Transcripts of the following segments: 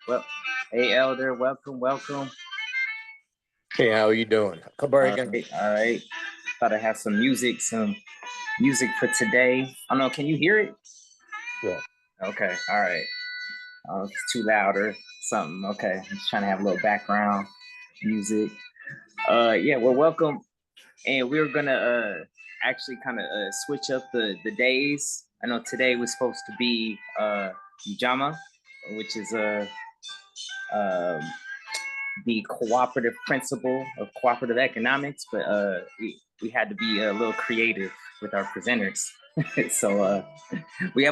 Well, hey, Elder, welcome, welcome. Hey, how are you doing? All right. Thought I have some music for today. I don't know, can you hear it? Yeah. Okay, all right. If it's too loud or something. Okay, I'm just trying to have a little background music. Yeah, well, welcome. And we're gonna actually kind of switch up the days. I know today was supposed to be Ujama, which is the cooperative principle of cooperative economics, but we had to be a little creative with our presenters. So we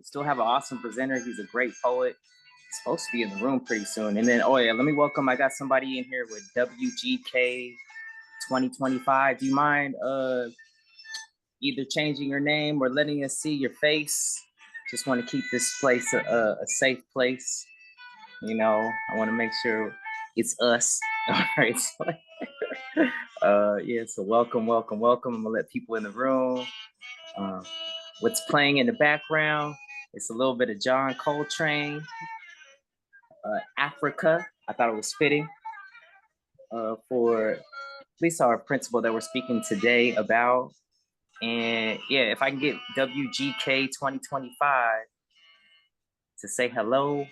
still have an awesome presenter. He's a great poet. He's supposed to be in the room pretty soon. And then, let me welcome, I got somebody in here with WGK 2025. Do you mind either changing your name or letting us see your face? Just want to keep this place a safe place. You know, I want to make sure it's us. All right. Yeah, so welcome. I'm gonna let people in the room. What's playing in the background? It's a little bit of John Coltrane, Africa. I thought it was fitting for at least our principle that we're speaking today about. And yeah, if I can get WGK 2025 to say hello,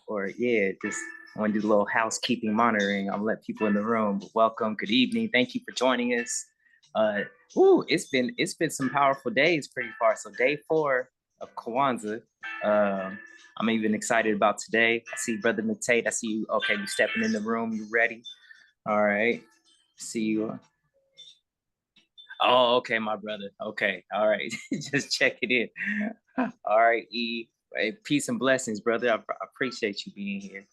or yeah, just I want to do a little housekeeping monitoring. I'll let people in the room. Welcome, good evening. Thank you for joining us. It's been some powerful days pretty far. So day 4 of Kwanzaa. I'm even excited about today. I see Brother Matate. I see you. Okay, you stepping in the room. You ready? All right. See you. Oh, okay, my brother. Okay, all right. Just checking in. All right, E. Hey, peace and blessings, brother. I appreciate you being here.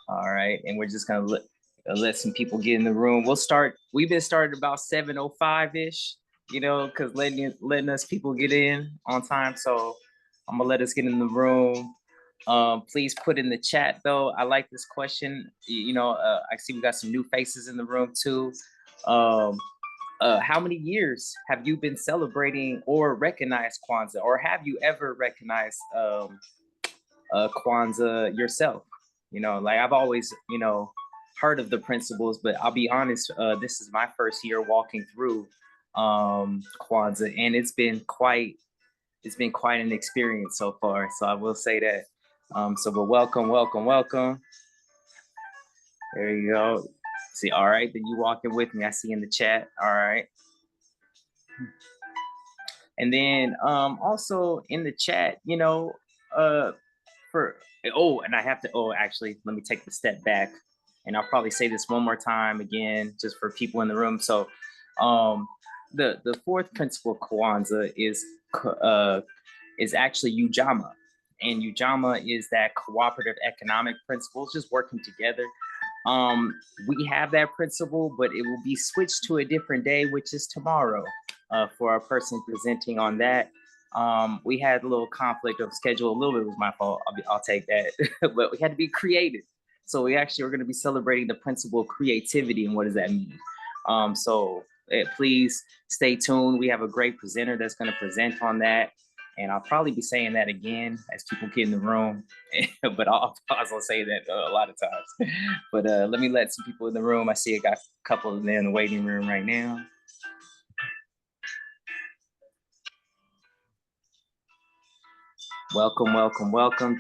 All right, and we're just gonna let some people get in the room. We've been started about 7:05-ish, you know, because letting us people get in on time. So I'm gonna let us get in the room. Please put in the chat though. I like this question. You know, I see we got some new faces in the room too. How many years have you been celebrating or recognized Kwanzaa, or have you ever recognized Kwanzaa yourself? You know, like I've always, you know, heard of the principles, but I'll be honest, this is my first year walking through Kwanzaa, and it's been quite an experience so far. So I will say that. But welcome. There you go. See, all right, then you walking with me. I see in the chat. All right. And then also in the chat, you know, actually, let me take the step back, and I'll probably say this one more time again, just for people in the room. So the fourth principle of Kwanzaa is actually Ujamaa. And Ujamaa is that cooperative economic principle, just working together. We have that principle, but it will be switched to a different day, which is tomorrow, for our person presenting on that. We had a little conflict of schedule. A little bit was my fault. I'll take that. But we had to be creative. So we actually are going to be celebrating the principle of creativity. And what does that mean? Please stay tuned. We have a great presenter that's going to present on that. And I'll probably be saying that again as people get in the room, but I'll also say that a lot of times. But let me let some people in the room. I see I got a couple of them in the waiting room right now. Welcome.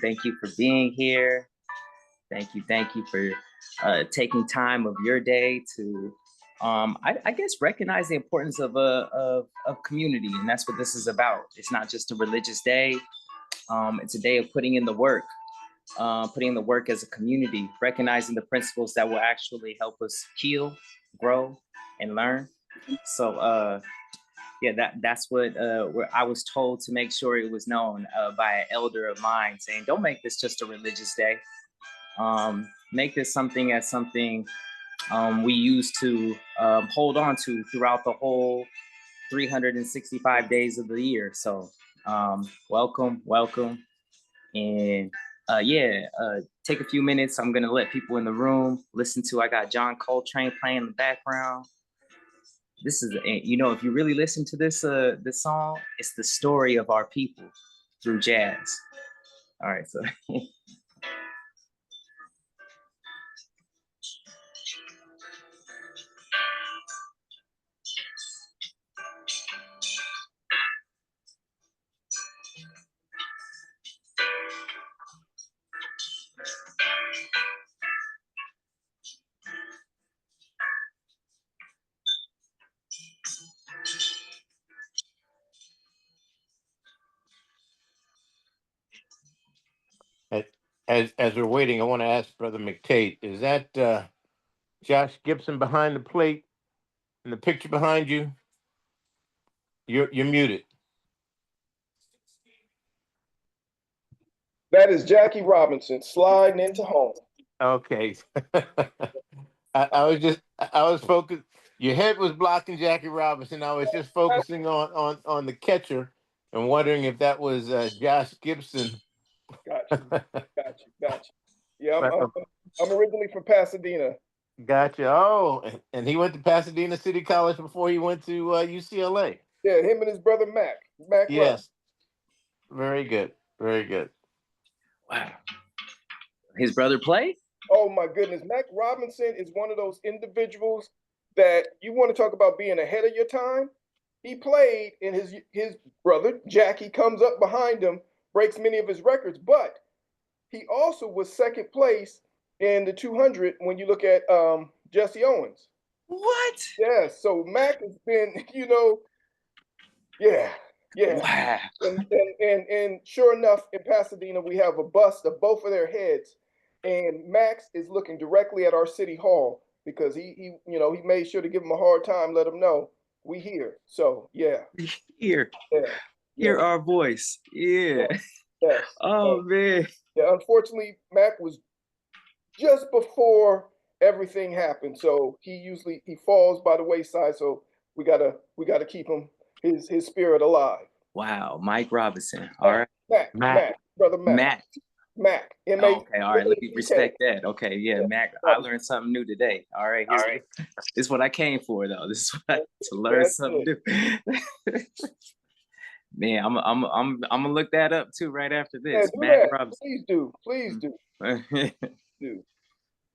Thank you for being here. Thank you for taking time of your day to, I guess, recognize the importance of community, and that's what this is about. It's not just a religious day. It's a day of putting in the work as a community, recognizing the principles that will actually help us heal, grow, and learn. So that's what I was told to make sure it was known by an elder of mine, saying, don't make this just a religious day. Make this something we use to hold on to throughout the whole 365 days of the year. So welcome, welcome. And take a few minutes. I'm gonna let people in the room listen to. I got John Coltrane playing in the background. This is, if you really listen to this song, it's the story of our people through jazz. All right, so. As we're waiting, I want to ask Brother McTate, is that Josh Gibson behind the plate in the picture behind you? You're muted. That is Jackie Robinson sliding into home. Okay. I was focused. Your head was blocking Jackie Robinson. I was just focusing on the catcher and wondering if that was Josh Gibson. Gotcha. Yeah, I'm originally from Pasadena. Gotcha. Oh, and he went to Pasadena City College before he went to UCLA. Yeah, him and his brother Mac. Yes. Very good. Very good. Wow. His brother played? Oh my goodness. Mac Robinson is one of those individuals that you want to talk about being ahead of your time. He played, and his brother Jackie comes up behind him, breaks many of his records, but he also was second place in the 200 when you look at Jesse Owens. What? Yeah, so Mac has been, yeah. Wow. And sure enough, in Pasadena, we have a bust of both of their heads, and Max is looking directly at our city hall because he made sure to give him a hard time, let him know we here. So yeah, hear our voice. Yeah. Yes. Oh man. Yeah. Unfortunately, Mac was just before everything happened, so he falls by the wayside. So we gotta keep him his spirit alive. Wow, Mike Robinson. All right. Mac, brother Mac. Mac. Okay, all right. Let me respect that. Okay, yeah, Mac. I learned something new today. All right, this is what I came for, though. This is what to learn something new. Man, I'm gonna look that up too right after this. Yeah, Mac Robinson. Please do.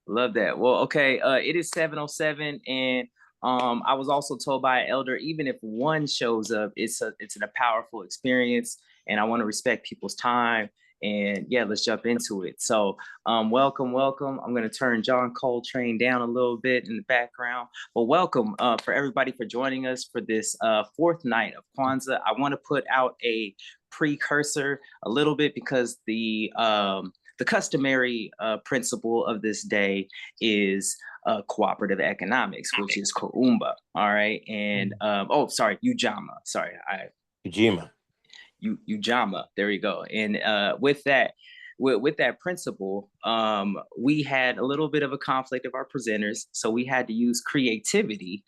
Love that. Well, okay. It is 7:07, and I was also told by an elder, even if one shows up, it's a powerful experience, and I want to respect people's time. And yeah, let's jump into it. So, welcome. I'm going to turn John Coltrane down a little bit in the background, but welcome for everybody for joining us for this fourth night of Kwanzaa. I want to put out a precursor a little bit because the customary principle of this day is cooperative economics, which is Kuumba. All right. And Ujama. Sorry. Ujama. There you go. And with that principle, we had a little bit of a conflict of our presenters. So we had to use creativity,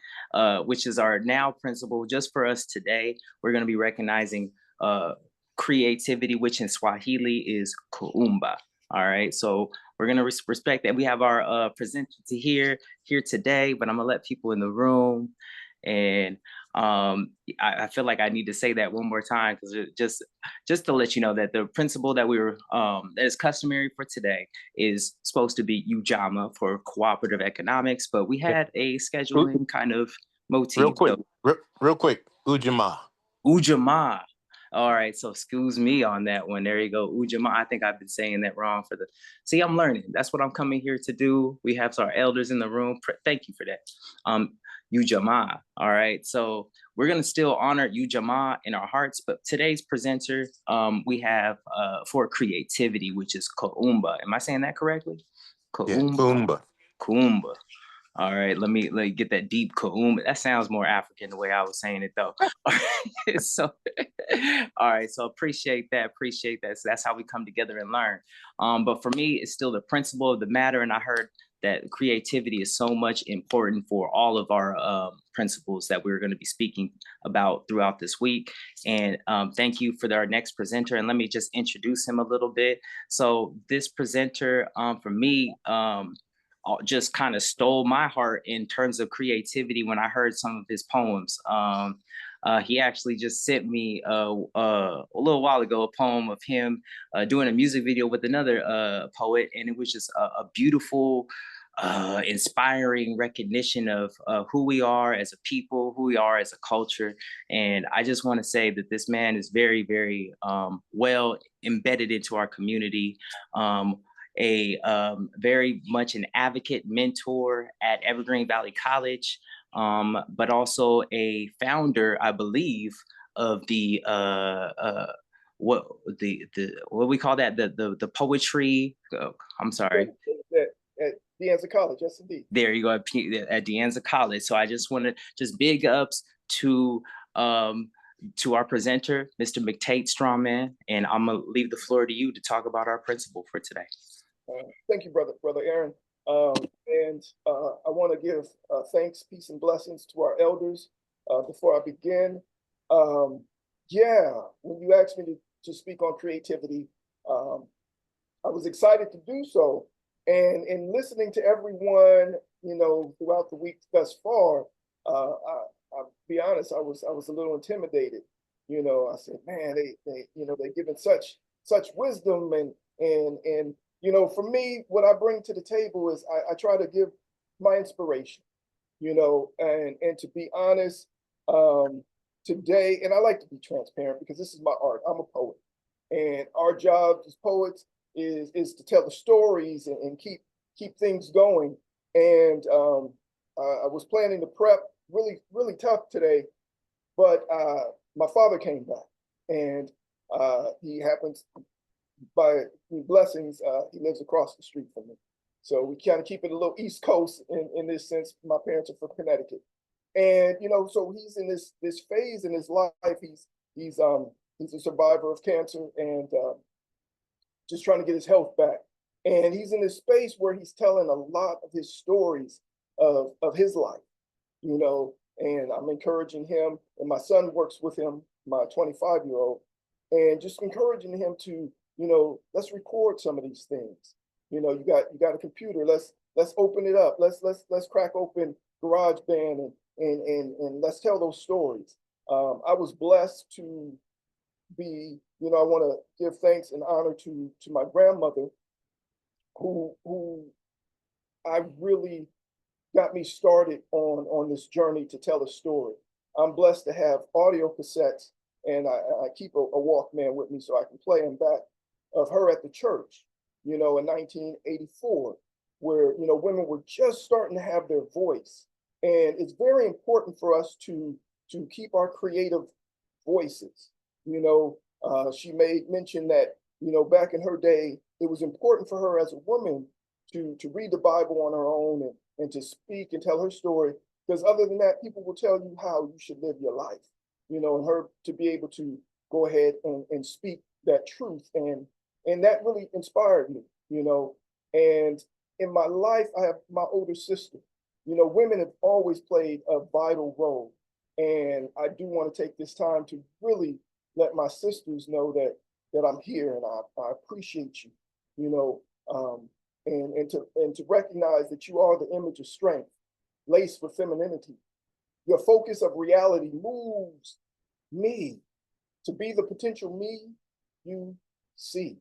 which is our now principle just for us today. We're going to be recognizing creativity, which in Swahili is Kuumba. All right, so we're gonna respect that. We have our presenter here today, but I'm gonna let people in the room, and I feel like I need to say that one more time because just to let you know that the principle that that is customary for today is supposed to be Ujama for cooperative economics, but we had a scheduling kind of motif. Real quick, Ujama. All right, so excuse me on that one. There you go, Ujama. I think I've been saying that wrong See, I'm learning. That's what I'm coming here to do. We have our elders in the room. Thank you for that. Ujama. All right, so we're gonna still honor Ujama in our hearts, but today's presenter, we have for creativity, which is Kuumba. Am I saying that correctly? Kuumba. Kuumba. All right, let me get that deep Kuumba. That sounds more African the way I was saying it though. So, all right, so appreciate that. So that's how we come together and learn. But for me, it's still the principle of the matter. And I heard that creativity is so much important for all of our principles that we're going to be speaking about throughout this week. And thank you for our next presenter. And let me just introduce him a little bit. So this presenter, for me, just kind of stole my heart in terms of creativity when I heard some of his poems. He actually just sent me a little while ago a poem of him doing a music video with another poet, and it was just a beautiful, inspiring recognition of who we are as a people, who we are as a culture. And I just want to say that this man is very, very well embedded into our community. Very much an advocate, mentor at Evergreen Valley College, but also a founder, I believe, of what what we call that, the poetry. I'm sorry. At De Anza College, yes indeed. There you go, at De Anza College. So I just want to just big ups to our presenter, Mr. McTate Strawman, and I'm gonna leave the floor to you to talk about our principal for today. Thank you, brother Aaron. I want to give thanks, peace, and blessings to our elders. Before I begin, yeah, when you asked me to speak on creativity, I was excited to do so. And in listening to everyone, throughout the week thus far, I'll be honest, I was a little intimidated. I said, man, they're giving such wisdom and for me, what I bring to the table is I try to give my inspiration, and to be honest, today, and I like to be transparent because this is my art. I'm a poet, and our job as poets is to tell the stories and keep things going. And I was planning to prep really tough today, but my father came back, and he happens, by blessings, he lives across the street from me. So we kind of keep it a little East Coast in this sense. My parents are from Connecticut. And so he's in this phase in his life. He's a survivor of cancer and just trying to get his health back. And he's in this space where he's telling a lot of his stories of his life, and I'm encouraging him, and my son works with him, my 25-year-old, and just encouraging him to, let's record some of these things. You got a computer. Let's open it up. Let's crack open GarageBand and let's tell those stories. I was blessed to be, I want to give thanks and honor to my grandmother, who I really got me started on this journey to tell a story. I'm blessed to have audio cassettes, and I keep a Walkman with me so I can play them back, of her at the church, in 1984, where, women were just starting to have their voice. And it's very important for us to keep our creative voices. She made mention that, back in her day, it was important for her as a woman to read the Bible on her own and to speak and tell her story, because other than that, people will tell you how you should live your life, and her to be able to go ahead and speak that truth. And that really inspired me, and in my life, I have my older sister. Women have always played a vital role. And I do want to take this time to really let my sisters know that I'm here and I appreciate you, and to recognize that you are the image of strength, laced with femininity. Your focus of reality moves me to be the potential me you see.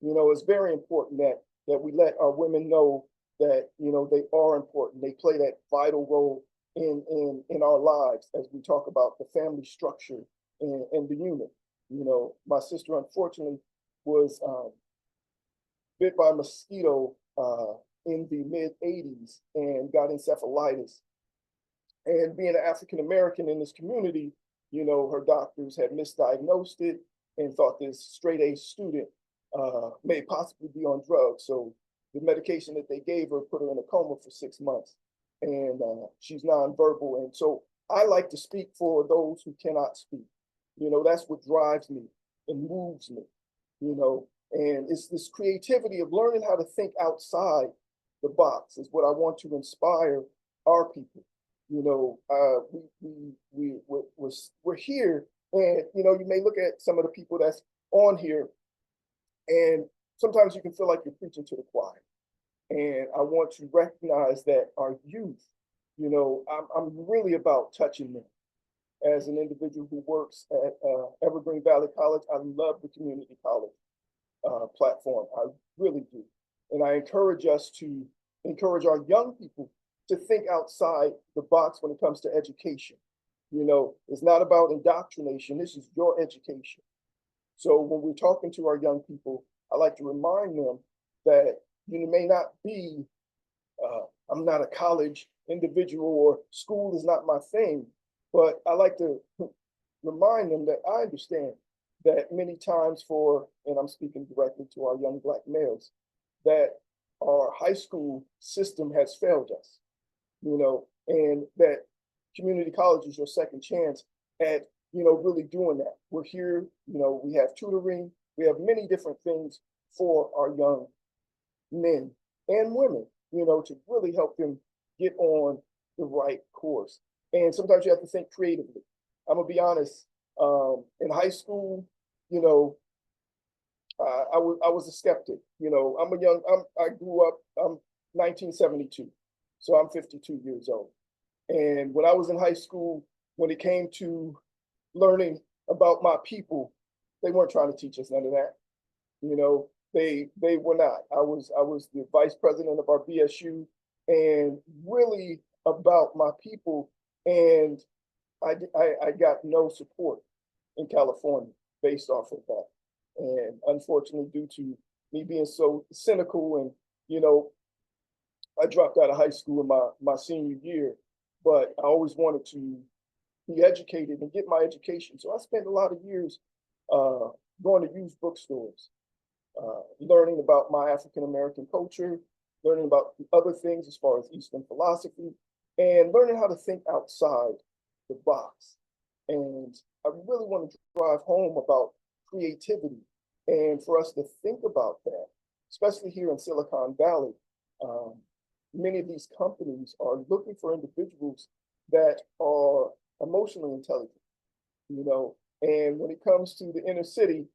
It's very important that we let our women know that, they are important. They play that vital role in our lives as we talk about the family structure and the unit. My sister, unfortunately, was bit by a mosquito in the mid-'80s and got encephalitis. And being an African American in this community, her doctors had misdiagnosed it and thought this straight A student may possibly be on drugs. So the medication that they gave her put her in a coma for 6 months, and she's nonverbal. And so I like to speak for those who cannot speak. That's what drives me and moves me, and it's this creativity of learning how to think outside the the box is what I want to inspire our people. You know, we're here, and you know, you may look at some of the people that's on here, and sometimes you can feel like you're preaching to the choir. And I want to recognize that our youth, you know, I'm really about touching them. As an individual who works at Evergreen Valley College, I love the community college platform. I really do. And I encourage us to encourage our young people to think outside the box when it comes to education. You know, it's not about indoctrination. This is your education. So when we're talking to our young people, I like to remind them that you may not be, I'm not a college individual or school is not my thing, but I like to remind them that I understand that many times and I'm speaking directly to our young Black males, that our high school system has failed us, you know, and that community college is your second chance at, you know, really doing that. We're here, you know, we have tutoring, we have many different things for our young men and women, you know, to really help them get on the right course. And sometimes you have to think creatively. I'm gonna be honest. In high school, you know, I was a skeptic. You know, I grew up. I'm 1972, so I'm 52 years old. And when I was in high school, when it came to learning about my people, they weren't trying to teach us none of that. You know, they were not. I was the vice president of our BSU, and really about my people. And I got no support in California based off of that. And unfortunately, due to me being so cynical, and you know, I dropped out of high school in my senior year, but I always wanted to be educated and get my education. So I spent a lot of years going to used bookstores, learning about my African American culture, learning about other things as far as Eastern philosophy, and learning how to think outside the box. And I really want to drive home about creativity and for us to think about that, especially here in Silicon Valley. Um, Many of these companies are looking for individuals that are emotionally intelligent, you know, and when it comes to the inner city,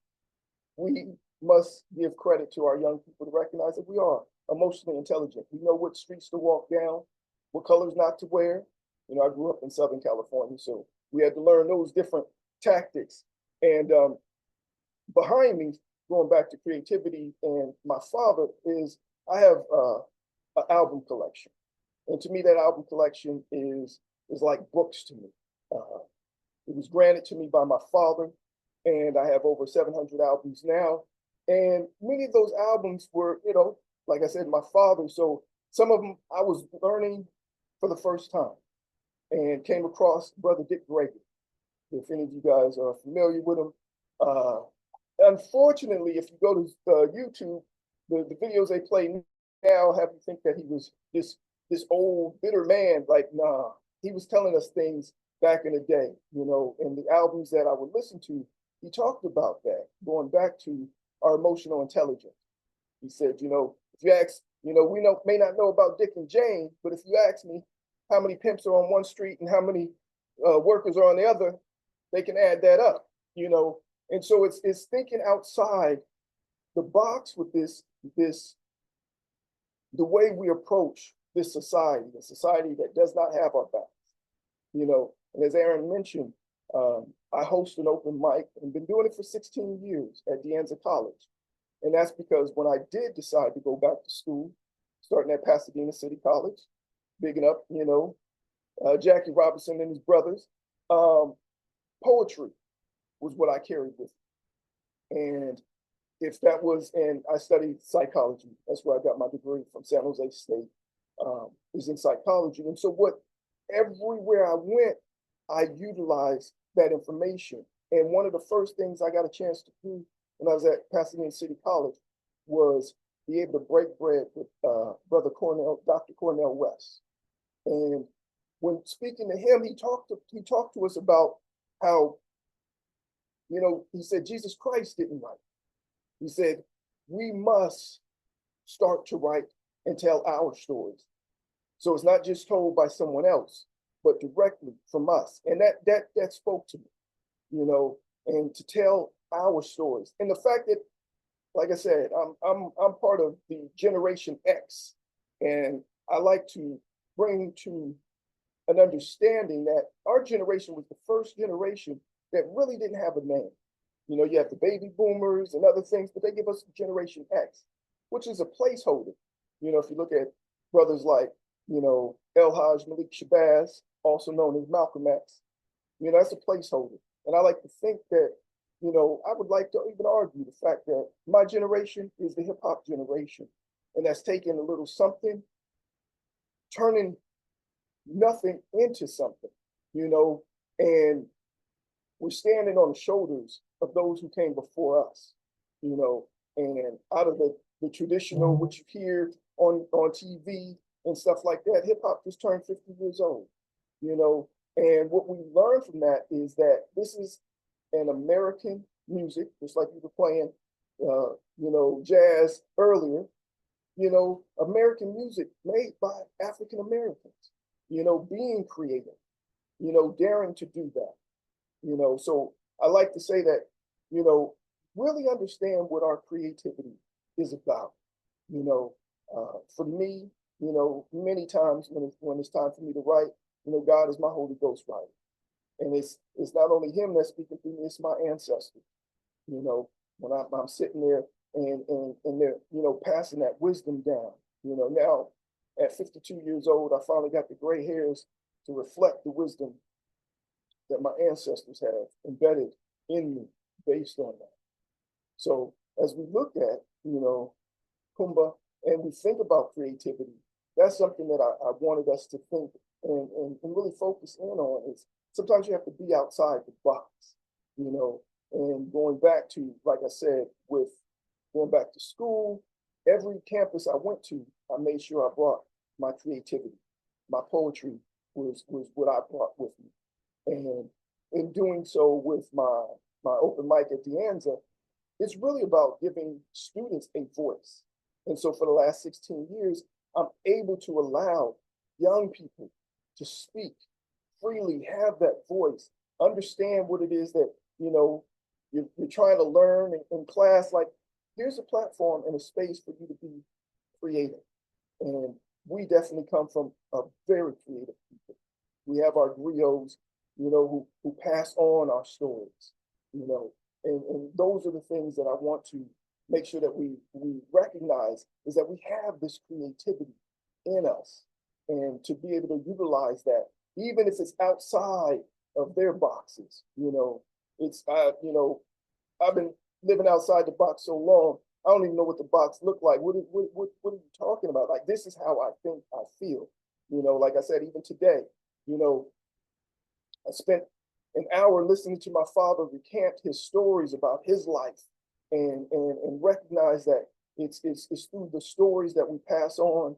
we must give credit to our young people to recognize that we are emotionally intelligent. We know what streets to walk down, what colors not to wear. You know, I grew up in Southern California, so we had to learn those different tactics. And behind me, going back to creativity and my father, is I have an album collection. And to me, that album collection is like books to me. It was granted to me by my father, and I have over 700 albums now. And many of those albums were, you know, like I said, my father. So some of them I was learning for the first time and came across Brother Dick Gregory. If any of you guys are familiar with him. Unfortunately, if you go to YouTube, the videos they play now have you think that he was this old bitter man. Like, nah, he was telling us things back in the day, you know, and the albums that I would listen to, he talked about that, going back to our emotional intelligence. He said, you know, if you ask, you know, may not know about Dick and Jane, but if you ask me how many pimps are on one street and how many workers are on the other, they can add that up, you know. And so it's thinking outside the box with the way we approach this society, a society that does not have our backs, you know. And as Aaron mentioned, I host an open mic and been doing it for 16 years at De Anza College. And that's because when I did decide to go back to school, starting at Pasadena City College, bigging up, you know, Jackie Robinson and his brothers, poetry was what I carried with me. And if that was, and I studied psychology, that's where I got my degree from San Jose State, is in psychology. And so everywhere I went, I utilized that information. And one of the first things I got a chance to do when I was at Pasadena City College was be able to break bread with Dr. Cornell West. And when speaking to him, he talked to us about how, you know, he said Jesus Christ didn't write. He said we must start to write and tell our stories. So it's not just told by someone else, but directly from us. And that spoke to me, you know, and to tell our stories. And the fact that, like I said, I'm part of the Generation X, and I like to bring to an understanding that our generation was the first generation that really didn't have a name. You know, you have the baby boomers and other things, but they give us Generation X, which is a placeholder. You know, if you look at brothers like, you know, El Haj Malik Shabazz, also known as Malcolm X, you know, that's a placeholder. And I like to think that, you know, I would like to even argue the fact that my generation is the hip hop generation. And that's taking a little something, turning nothing into something, you know, and we're standing on the shoulders of those who came before us, you know, and out of the traditional, what you hear on TV and stuff like that, hip hop just turned 50 years old, you know, and what we learned from that is that this is an American music, just like you were playing, you know, jazz earlier, you know, American music made by African Americans, you know, being creative, you know, daring to do that, you know. So I like to say that, you know, really understand what our creativity is about, you know. For me, you know, many times when it's time for me to write, you know, God is my Holy Ghost writer. And it's not only him that's speaking through me, it's my ancestors. You know, when I'm sitting there and they're, you know, passing that wisdom down. You know, now at 52 years old, I finally got the gray hairs to reflect the wisdom that my ancestors have embedded in me based on that. So as we look at, you know, Kuumba, and we think about creativity, that's something that I wanted us to think and really focus in on is sometimes you have to be outside the box, you know, and going back to, like I said, with going back to school, every campus I went to, I made sure I brought my creativity. My poetry was what I brought with me. And in doing so with my open mic at De Anza, it's really about giving students a voice. And so for the last 16 years, I'm able to allow young people to speak freely, have that voice, understand what it is that, you know, you're trying to learn in class. Like, here's a platform and a space for you to be creative. And we definitely come from a very creative people. We have our griots, you know, who pass on our stories, you know, and those are the things that I want to make sure that we recognize is that we have this creativity in us, and to be able to utilize that, even if it's outside of their boxes, you know, it's, you know, I've been living outside the box so long, I don't even know what the box looked like. What are you talking about? Like, this is how I think, I feel, you know, like I said, even today, you know, I spent an hour listening to my father recant his stories about his life and recognize that it's through the stories that we pass on,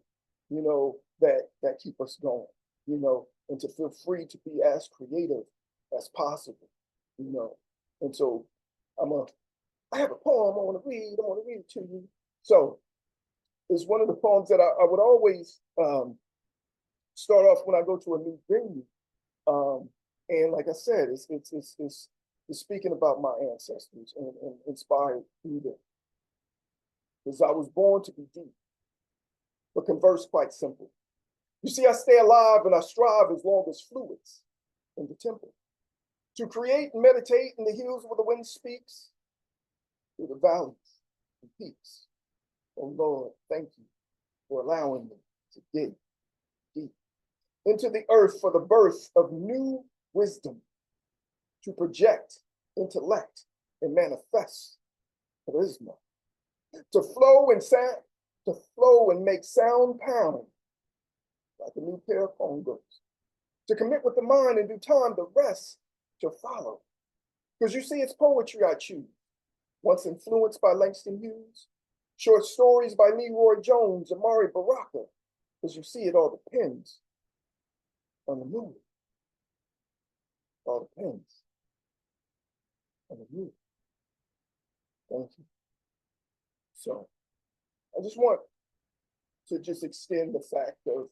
you know, that keep us going, you know, and to feel free to be as creative as possible, you know. And so I have a poem I want to read. I want to read it to you. So it's one of the poems that I would always start off when I go to a new venue. And like I said, it's speaking about my ancestors and inspired through them. Because I was born to be deep, but converse quite simple. You see, I stay alive and I strive as long as fluids in the temple. To create and meditate in the hills where the wind speaks, through the valleys and peaks. Oh Lord, thank you for allowing me to dig deep into the earth for the birth of new wisdom, to project intellect and manifest charisma, to flow and make sound pound like a new pair of congos, to commit with the mind in due time, the rest to follow. Because you see, it's poetry I choose, once influenced by Langston Hughes, short stories by Leroy Jones, Amari Baraka, because you see, it all depends on the mood. All depends on the mood. Thank you. So I just want to just extend the fact of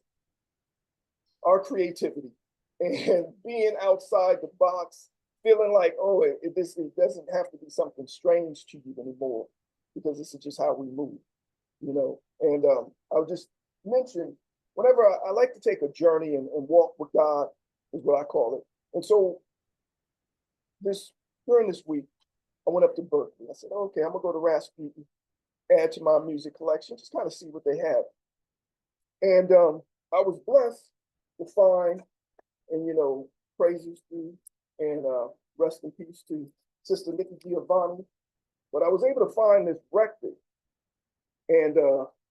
our creativity and being outside the box, feeling like, oh, it doesn't have to be something strange to you anymore, because this is just how we move, you know. And I'll just mention, whenever I like to take a journey and walk with God, is what I call it. And so during this week, I went up to Berkeley. I said, okay, I'm gonna go to Rasputin, add to my music collection, just kind of see what they have. And I was blessed to find, and praises to, and rest in peace to Sister Nikki Giovanni. But I was able to find this record, and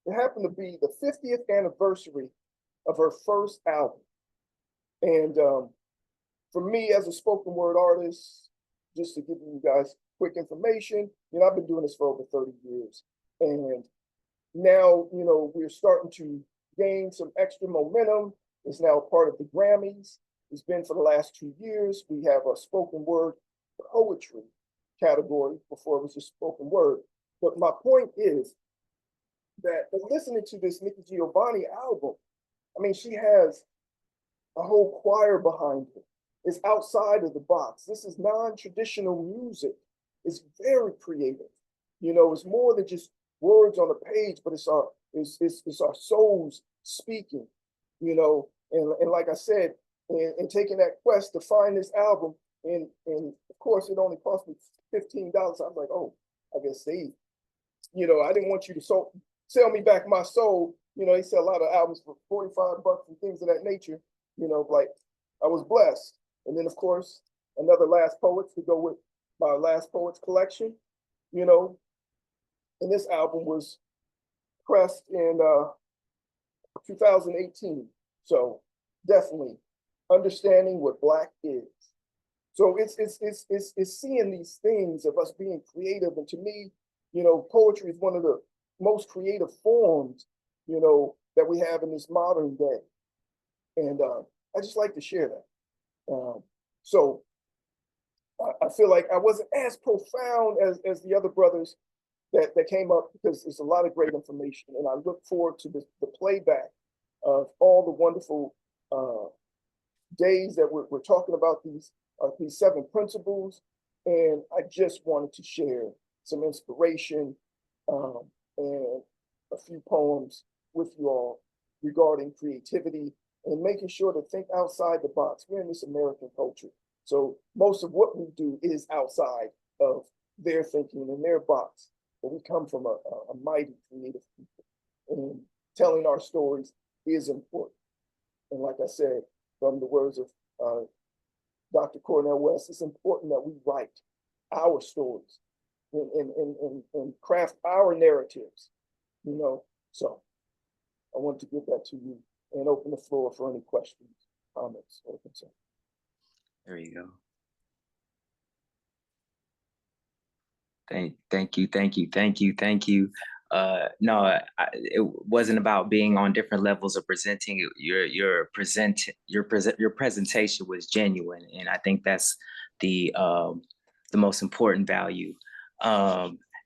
it happened to be the 50th anniversary of her first album. And for me, as a spoken word artist, just to give you guys quick information, I've been doing this for over 30 years. And now, we're starting to gain some extra momentum. It's now part of the Grammys. It's been for the last 2 years. We have a spoken word poetry category. Before it was just spoken word. But my point is that listening to this Nikki Giovanni album, I mean, she has a whole choir behind her. It's outside of the box. This is non-traditional music. It's very creative. It's more than just words on a page, but it's our souls speaking. And like I said, and taking that quest to find this album, and of course it only cost me $15. I was like, oh, I guess I didn't want you to sell me back my soul. They sell a lot of albums for $45 and things of that nature. Like, I was blessed. And then, of course, another Last Poets to go with my Last Poets collection, and this album was pressed in 2018. So definitely understanding what Black is. So it's seeing these things of us being creative. And to me, poetry is one of the most creative forms, that we have in this modern day. And I just like to share that. So I feel like I wasn't as profound as the other brothers that came up, because there's a lot of great information. And I look forward to the playback of all the wonderful days that we're talking about these 7 principles. And I just wanted to share some inspiration and a few poems with you all regarding creativity and making sure to think outside the box. We're in this American culture. So most of what we do is outside of their thinking and their box. But we come from a mighty creative people. And telling our stories is important. And like I said, from the words of Dr. Cornel West, it's important that we write our stories and craft our narratives, So I want to give that to you and open the floor for any questions, comments, or concerns. There you go. Thank you. No, it wasn't about being on different levels of presenting. Your presentation was genuine, and I think that's the most important value.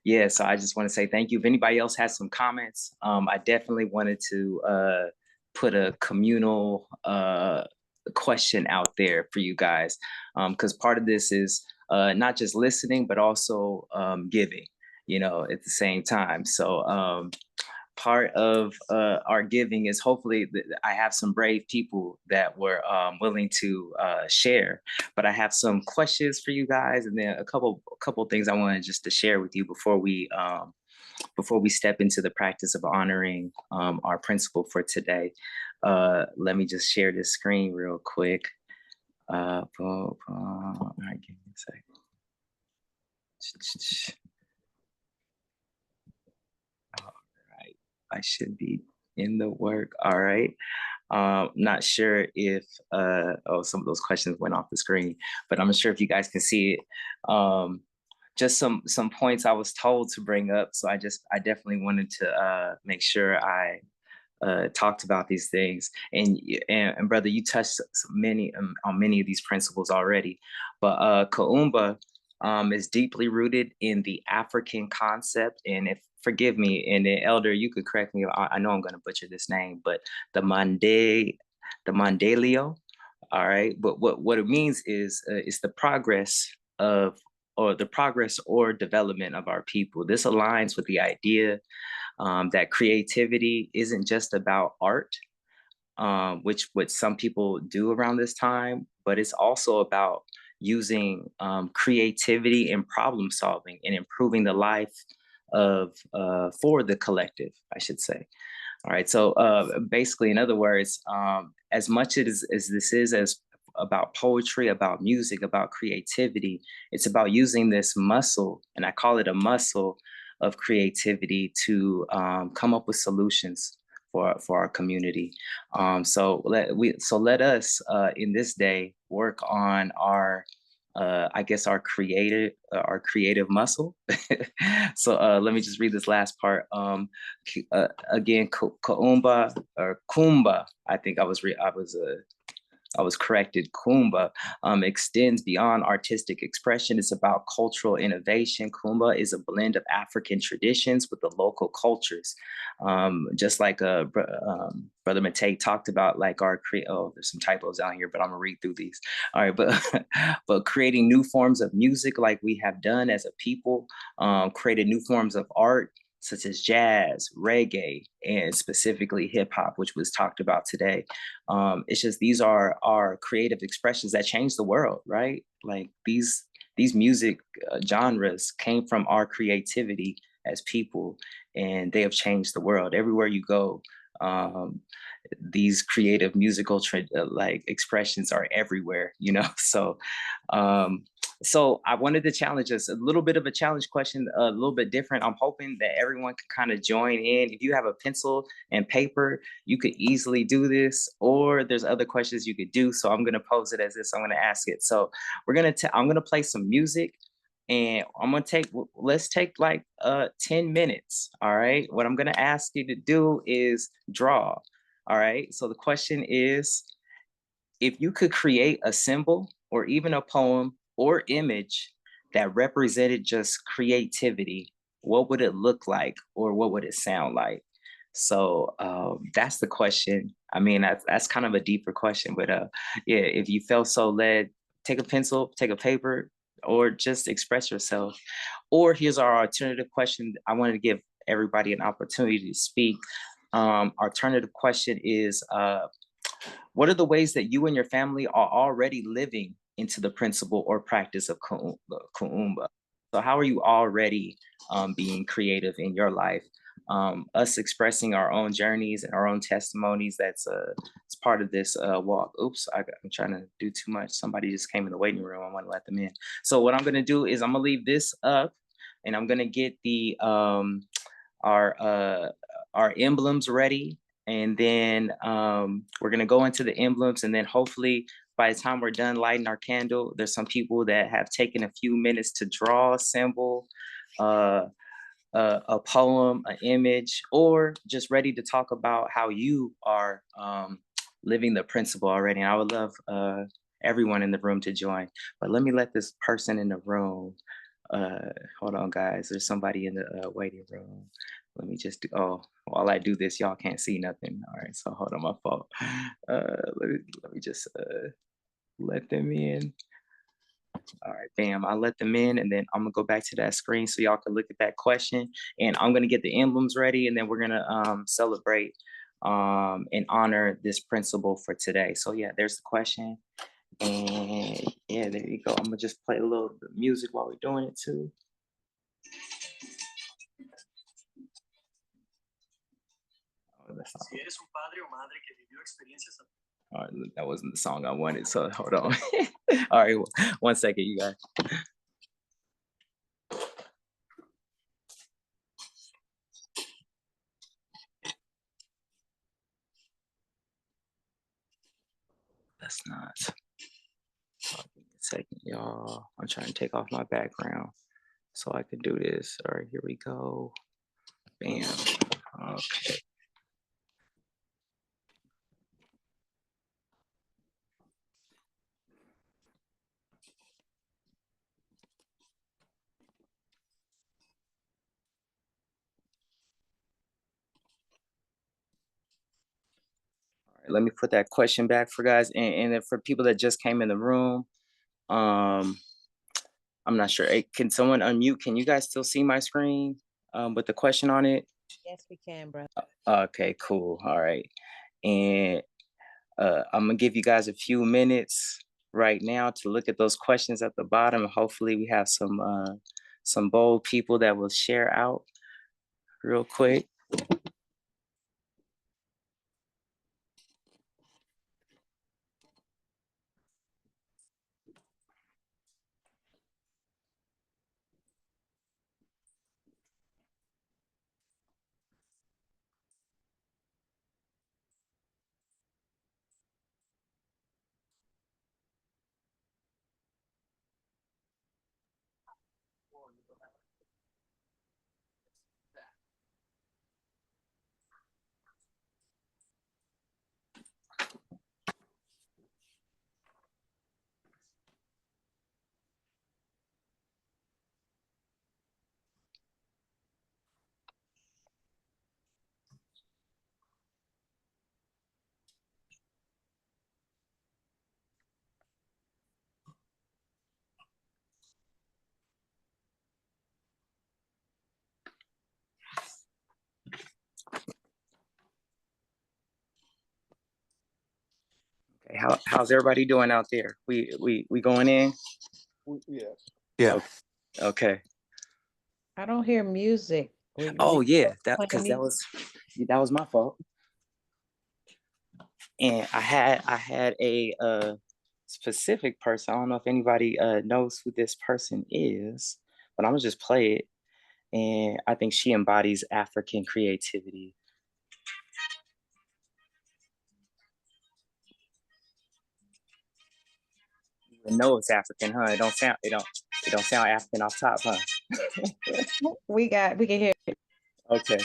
Yeah, so I just want to say thank you. If anybody else has some comments, I definitely wanted to put a communal question out there for you guys, because part of this is not just listening, but also giving, at the same time. So part of our giving is hopefully I have some brave people that were willing to share, but I have some questions for you guys, and then a couple things I wanted just to share with you before we step into the practice of honoring our principle for today. Let me just share this screen real quick. All right, give me a second. All right, I should be in the work. All right. Not sure if some of those questions went off the screen, but I'm not sure if you guys can see it. Just some points I was told to bring up, so I definitely wanted to make sure I talked about these things. And brother, you touched on many of these principles already, but Kuumba, is deeply rooted in the African concept. And if forgive me, and then Elder, you could correct me. I know I'm going to butcher this name, but the Mandaleo. All right, but what it means is the progress of or the progress or development of our people. This aligns with the idea that creativity isn't just about art, which what some people do around this time, but it's also about using creativity and problem solving and improving the life of for the collective, I should say. All right. So basically, in other words, as much as this is as about poetry, about music, about creativity, it's about using this muscle, and I call it a muscle of creativity to come up with solutions for our community. So let us in this day work on our I guess our creative muscle. So let me just read this last part. Again, Kuumba or Kuumba. I think I was corrected. Kuumba extends beyond artistic expression. It's about cultural innovation. Kuumba is a blend of African traditions with the local cultures. Just like Brother Matei talked about, like oh, there's some typos down here, but I'm gonna read through these. All right, but but creating new forms of music, like we have done as a people, created new forms of art, such as jazz, reggae, and specifically hip hop, which was talked about today. It's just these are our creative expressions that change the world, right? Like these music genres came from our creativity as people, and they have changed the world. Everywhere you go, these creative musical like expressions are everywhere, you know. Um, so I wanted to challenge us a little bit of a challenge question, a little bit different. I'm hoping that everyone can kind of join in. If you have a pencil and paper, you could easily do this, or there's other questions you could do. So I'm going to pose it as this. I'm going to ask it. So I'm going to play some music, and let's take like 10 minutes. All right. What I'm going to ask you to do is draw. All right. So the question is, if you could create a symbol or even a poem or image that represented just creativity, what would it look like or what would it sound like? So that's the question. I mean, that's kind of a deeper question, but yeah, if you felt so led, take a pencil, take a paper, or just express yourself. Or here's our alternative question. I wanted to give everybody an opportunity to speak. Alternative question is, what are the ways that you and your family are already living into the principle or practice of Kuumba? So how are you already being creative in your life? Us expressing our own journeys and our own testimonies, it's part of this walk. Oops, I'm trying to do too much. Somebody just came in the waiting room. I want to let them in. So what I'm going to do is I'm going to leave this up, and I'm going to get our uh, our emblems ready, and then we're gonna go into the emblems, and then hopefully by the time we're done lighting our candle, there's some people that have taken a few minutes to draw a symbol, uh, a poem, an image, or just ready to talk about how you are living the principle already. And I would love everyone in the room to join. But let me let this person in the room. Hold on, guys. There's somebody in the waiting room. Let me just do. Oh, while I do this, y'all can't see nothing. All right, so hold on, my fault. Let me just let them in. All right, bam, I let them in, and then I'm gonna go back to that screen so y'all can look at that question. And I'm gonna get the emblems ready, and then we're gonna celebrate and honor this principle for today. So yeah, there's the question. And yeah, there you go. I'm gonna just play a little bit of music while we're doing it too. Oh, all right, that wasn't the song I wanted, so hold on. All right, 1 second, you guys. That's not. Give me a second, y'all. I'm trying to take off my background so I can do this. All right, here we go. Bam. Okay. Let me put that question back for guys, and then for people that just came in the room, I'm not sure. Hey, can someone unmute? Can you guys still see my screen with the question on it? Yes, we can, brother. Okay, cool. All right. And I'm gonna give you guys a few minutes right now to look at those questions at the bottom. Hopefully we have some bold people that will share out real quick. Okay, how's everybody doing out there? We going in? Yes. Yeah. Okay. I don't hear music. Oh yeah, that playing because music? that was my fault. And I had a specific person. I don't know if anybody knows who this person is, but I'm gonna just play it. And I think she embodies African creativity. You know it's African, huh? It don't sound African off top, huh? We can hear it. Okay.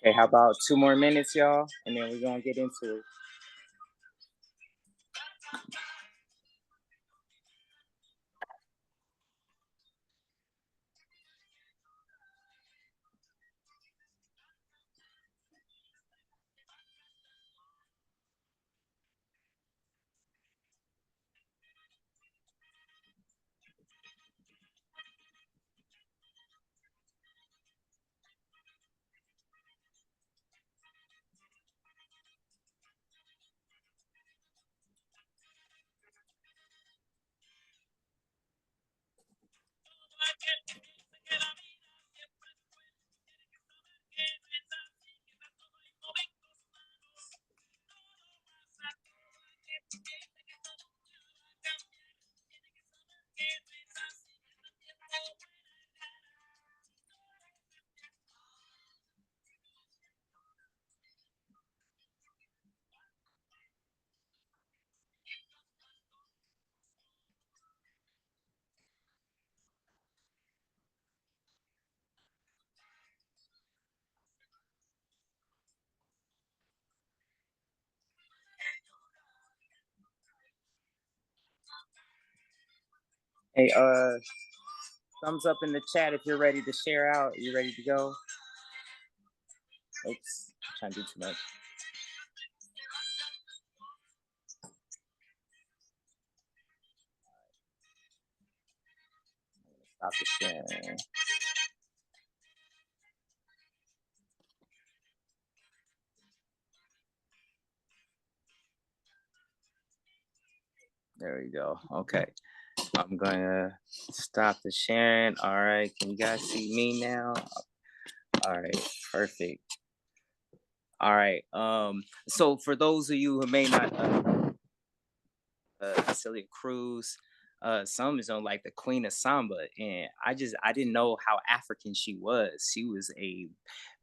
Okay, how about 2 more minutes, y'all? And then we're gonna get into it. Hey, thumbs up in the chat if you're ready to share out. You ready to go? Oops, I'm trying to do too much. Stop the sharing. There we go. Okay. I'm gonna stop the sharing. All right. Can you guys see me now? All right. Perfect. All right. So for those of you who may not know Celia Cruz, some is on like the queen of samba, and I didn't know how African she was. She was a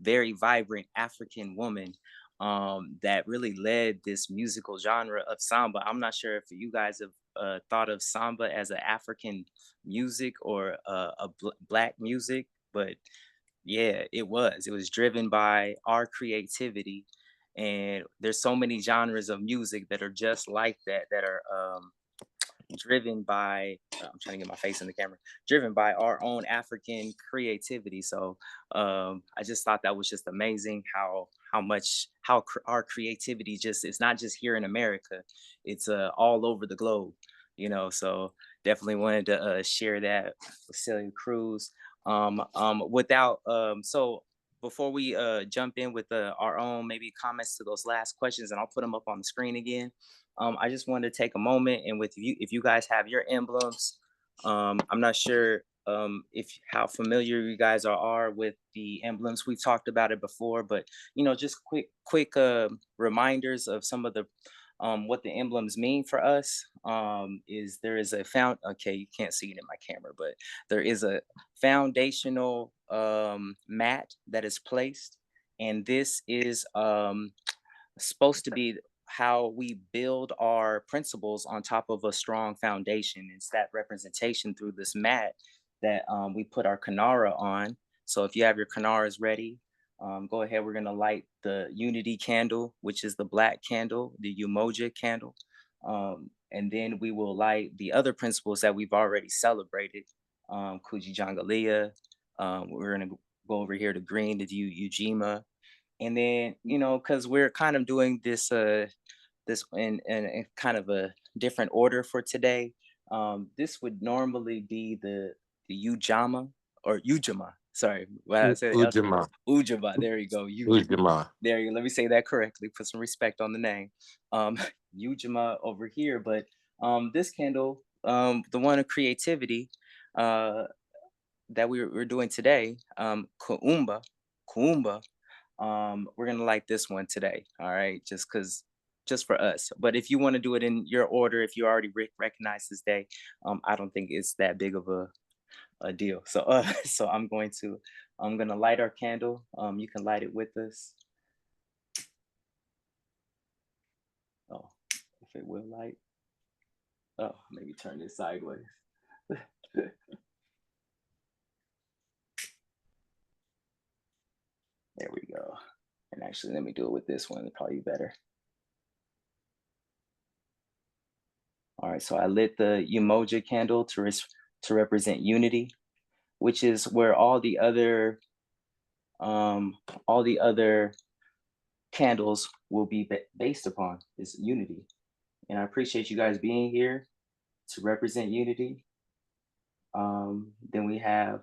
very vibrant African woman that really led this musical genre of samba. I'm not sure if you guys have thought of samba as an African music or black music, but yeah, it was driven by our creativity, and there's so many genres of music that are just like that, that are driven by I'm trying to get my face in the camera, driven by our own African creativity. So I just thought that was just amazing how much our creativity just, it's not just here in America, it's all over the globe, you know. So definitely wanted to share that with Celia Cruz. Without so before we jump in with our own maybe comments to those last questions, and I'll put them up on the screen again. I just wanted to take a moment, and with you, if you guys have your emblems, I'm not sure if how familiar you guys are with the emblems. We've talked about it before, but you know, just quick reminders of some of the what the emblems mean for us. Is there is a found okay, you can't see it in my camera, but there is a foundational mat that is placed, and this is supposed to be how we build our principles on top of a strong foundation. It's that representation through this mat that we put our Kanara on. So if you have your Kanaras ready, go ahead. We're going to light the unity candle, which is the black candle, the Umoja candle. And then we will light the other principles that we've already celebrated, Kujijangalia. We're going to go over here to green, to Ujima. And then, you know, because we're kind of doing this this in kind of a different order for today. This would normally be the Ujama or Ujima. Sorry, what I said Ujima. Ujima. There you go. Ujima. There you go. Let me say that correctly. Put some respect on the name. Ujima over here, but this candle, the one of creativity, that we're doing today, Kuumba. We're gonna like this one today, all right, just for us. But if you want to do it in your order, if you already recognize this day, I don't think it's that big of a deal. So so I'm gonna light our candle. You can light it with us. Oh, if it will light. Oh, maybe turn this sideways. There we go. And actually, let me do it with this one. It'd probably be better. All right, so I lit the Umoja candle to represent unity, which is where all the other candles will be based upon, is unity. And I appreciate you guys being here to represent unity. Then we have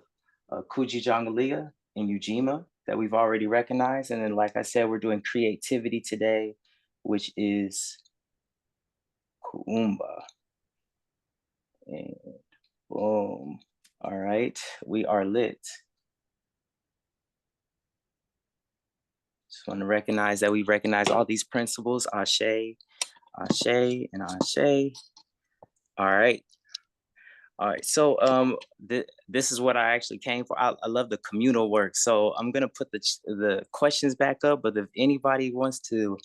Kujijangalia and Ujima that we've already recognized. And then, like I said, we're doing creativity today, which is Kuumba. And boom. All right, we are lit. Just want to recognize that we recognize all these principles, Ashe, Ashe, and Ashe. All right. All right, so this is what I actually came for. I love the communal work, so I'm gonna put the questions back up. But if anybody wants to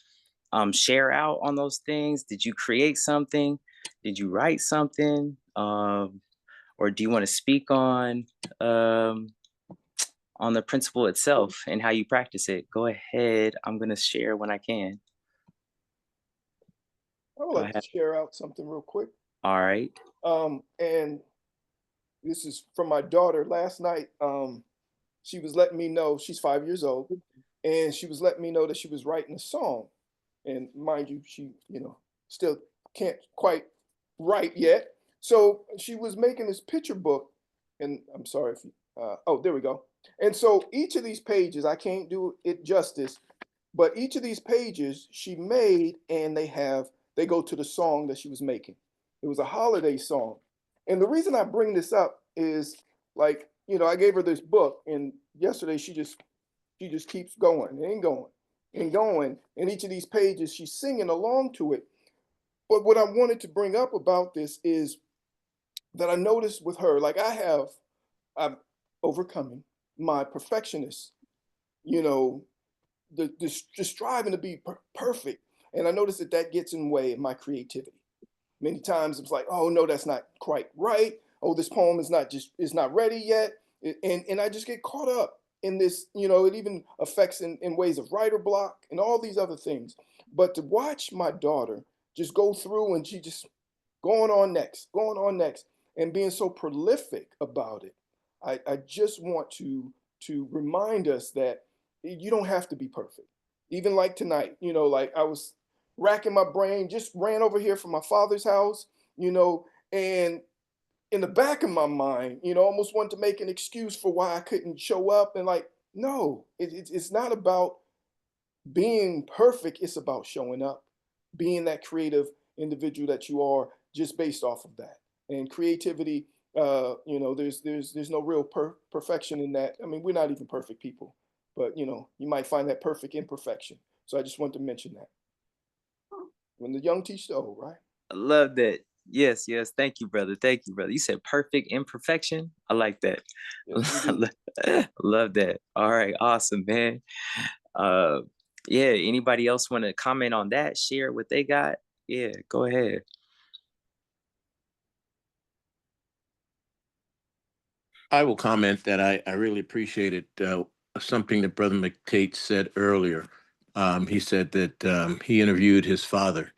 share out on those things, did you create something? Did you write something? Or do you want to speak on the principle itself and how you practice it? Go ahead. I'm gonna share when I can. I would like to share out something real quick. All right. And this is from my daughter. Last night, she was letting me know, she's 5 years old, and she was letting me know that she was writing a song. And mind you, she, still can't quite write yet. So she was making this picture book, and I'm sorry if you, oh, there we go. And so each of these pages, I can't do it justice, but each of these pages she made, and they go to the song that she was making. It was a holiday song. And the reason I bring this up is, like, I gave her this book, and yesterday she just keeps going and going and going. And each of these pages, she's singing along to it. But what I wanted to bring up about this is that I noticed with her, like I'm overcoming my perfectionist, you know, the striving to be perfect. And I noticed that that gets in the way of my creativity. Many times it's like, oh no, that's not quite right. Oh, this poem is not ready yet. And I just get caught up in this, it even affects in ways of writer block and all these other things. But to watch my daughter just go through and she just going on next, and being so prolific about it, I just want to remind us that you don't have to be perfect. Even like tonight, like I was racking my brain, just ran over here from my father's house, and in the back of my mind, almost wanted to make an excuse for why I couldn't show up. And like, no, it's not about being perfect. It's about showing up, being that creative individual that you are, just based off of that. And creativity, there's no real perfection in that. I mean, we're not even perfect people, but you might find that perfect imperfection. So I just want to mention that. When the young teach the old, right? I love that. Yes, yes. Thank you, brother. Thank you, brother. You said perfect imperfection. I like that. Yes, I indeed. love that. All right, awesome, man. Uh, yeah. Anybody else want to comment on that? Share what they got? Yeah, go ahead. I will comment that I really appreciated something that Brother McTate said earlier. He said that he interviewed his father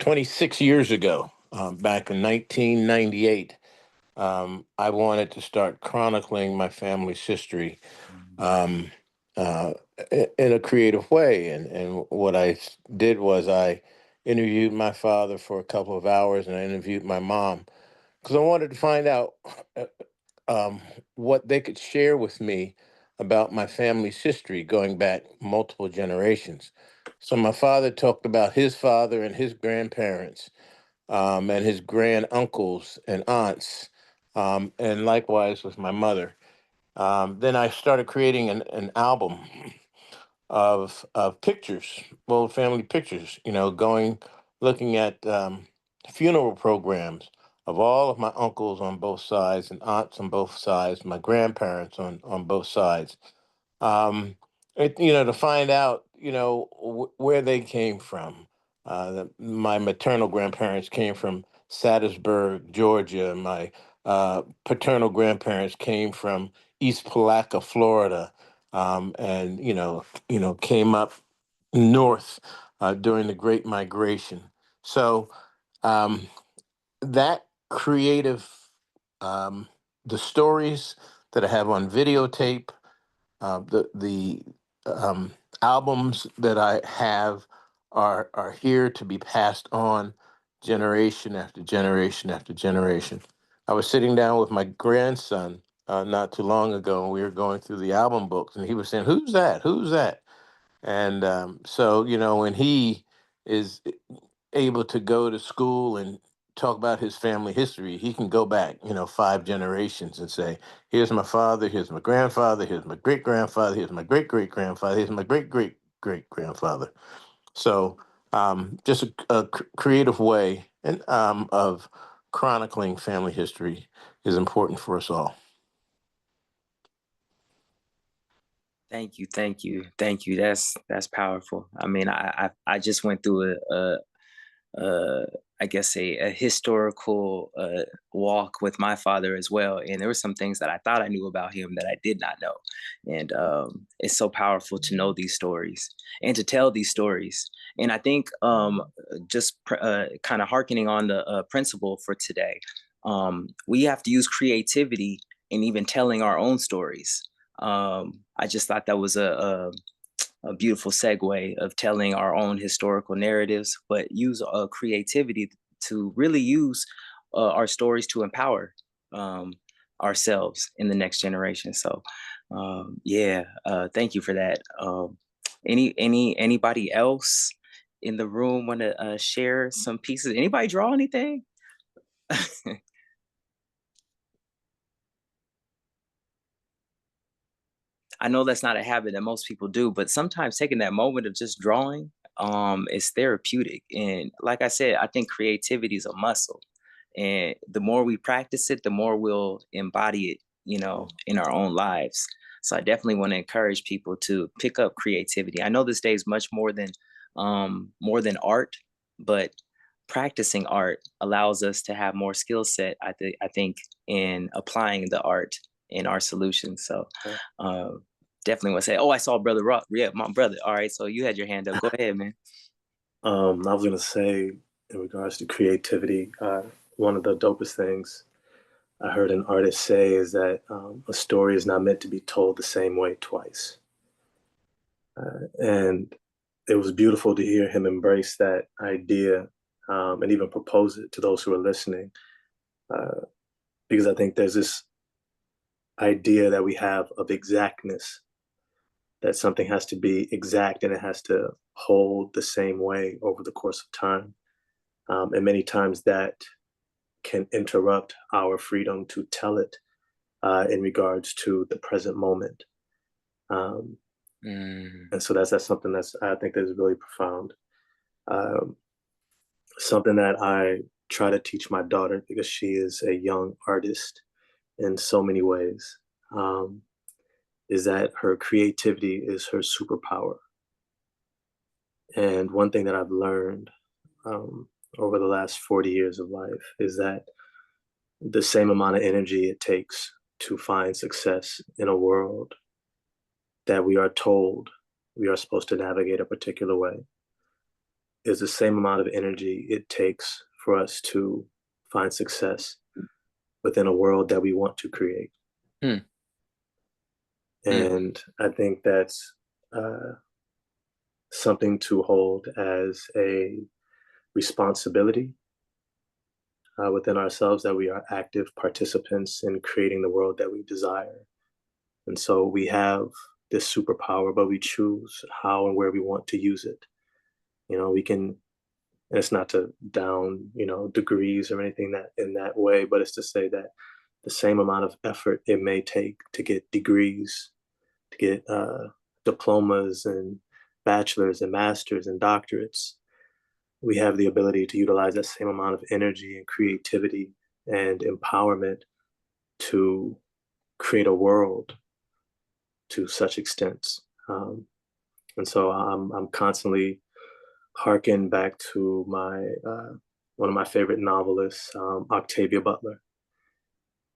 26 years ago, back in 1998. I wanted to start chronicling my family's history um, uh, in a creative way. And what did was I interviewed my father for a couple of hours and I interviewed my mom because I wanted to find out uh, um, what they could share with me about my family's history going back multiple generations. So my father talked about his father and his grandparents and his grand uncles and aunts, and likewise with my mother. Then I started creating an album of pictures, old family pictures, looking at funeral programs of all of my uncles on both sides and aunts on both sides, my grandparents on both sides. To find out, where they came from. My maternal grandparents came from Sattersburg, Georgia. My paternal grandparents came from East Palatka, Florida, and came up north during the Great Migration. So um, that creative, um, the stories that I have on videotape, the um, albums that I have are here to be passed on generation after generation after generation. I was sitting down with my grandson not too long ago, and we were going through the album books, and he was saying, "Who's that? Who's that?" And so, when he is able to go to school and talk about his family history, he can go back, 5 generations and say, here's my father, here's my grandfather, here's my great grandfather, here's my great great grandfather, here's my great great great grandfather. So, just a creative way of chronicling family history is important for us all. Thank you, thank you, thank you. That's powerful. I mean, I just went through uh, I guess a historical walk with my father as well, and there were some things that I thought I knew about him that I did not know, and it's so powerful to know these stories and to tell these stories. And I think just kind of harkening on the principle for today, we have to use creativity in even telling our own stories. I just thought that was a beautiful segue of telling our own historical narratives, but use creativity to really use our stories to empower um, ourselves in the next generation. So, yeah, thank you for that. Anybody else in the room want to share some pieces? Anybody draw anything? I know that's not a habit that most people do, but sometimes taking that moment of just drawing is therapeutic. And like I said, I think creativity is a muscle. And the more we practice it, the more we'll embody it, you know, in our own lives. So I definitely want to encourage people to pick up creativity. I know this day is much more than art, but practicing art allows us to have more skill set, I think, in applying the art in our solutions. So definitely want to say, oh, I saw Brother Rock. Yeah, my brother. All right, so you had your hand up. Go ahead, man. I was going to say, in regards to creativity, one of the dopest things I heard an artist say is that a story is not meant to be told the same way twice. And it was beautiful to hear him embrace that idea and even propose it to those who are listening. Because I think there's this idea that we have of exactness, that something has to be exact and it has to hold the same way over the course of time. And many times that can interrupt our freedom to tell it in regards to the present moment. And so that's something that's, I think, that is really profound. Something that I try to teach my daughter, because she is a young artist in so many ways, is that her creativity is her superpower. And one thing that I've learned over the last 40 years of life is that the same amount of energy it takes to find success in a world that we are told we are supposed to navigate a particular way is the same amount of energy it takes for us to find success within a world that we want to create. And I think that's something to hold as a responsibility within ourselves, that we are active participants in creating the world that we desire. And so we have this superpower, but we choose how and where we want to use it. You know, we can, and it's not to down, you know, degrees or anything that in that way, but it's to say that the same amount of effort it may take to get degrees, to get diplomas and bachelors and masters and doctorates, we have the ability to utilize that same amount of energy and creativity and empowerment to create a world to such extents. And so I'm constantly harken back to my one of my favorite novelists, Octavia Butler,